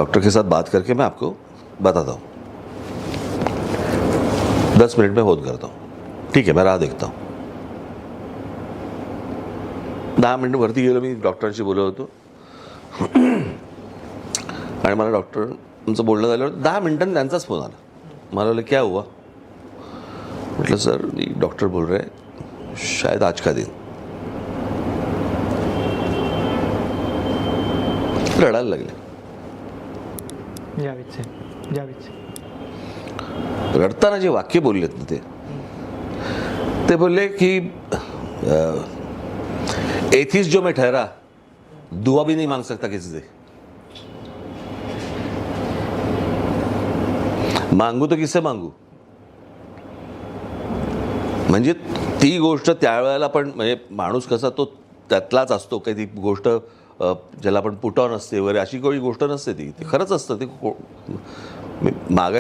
Doctor के साथ बात करके मैं आपको बताता हूँ, 10 मिनट में फोन करता हूँ. ठीक आहे, मैं राह देखता हूँ. 10 मिनिट वरती गेलो, मी डॉक्टरांशी बोलत होतो आणि मला डॉक्टरांचं बोलणं झाल्यावर 10 मिनिटांनी त्यांचाच फोन आला. मला बोलले क्या हुआ. म्हटलं सर डॉक्टर बोल रहे हैं शायद आज का दिन. रडायला लागले. रडताना जे वाक्य बोललेत ना ते बोलले की एथिस्ट जो मैं ठहरा दुआ भी नहीं मांग सकता किसी से. मांगू तो किससे मांगू. म्हणजे ती गोष्ट त्यावेळेला पण म्हणजे माणूस कसा तो त्यातलाच असतो, काही ती गोष्ट ज्याला आपण पुट ऑन असते वगैरे अशी काही गोष्ट नसते. ती खरंच असतं. ते मागे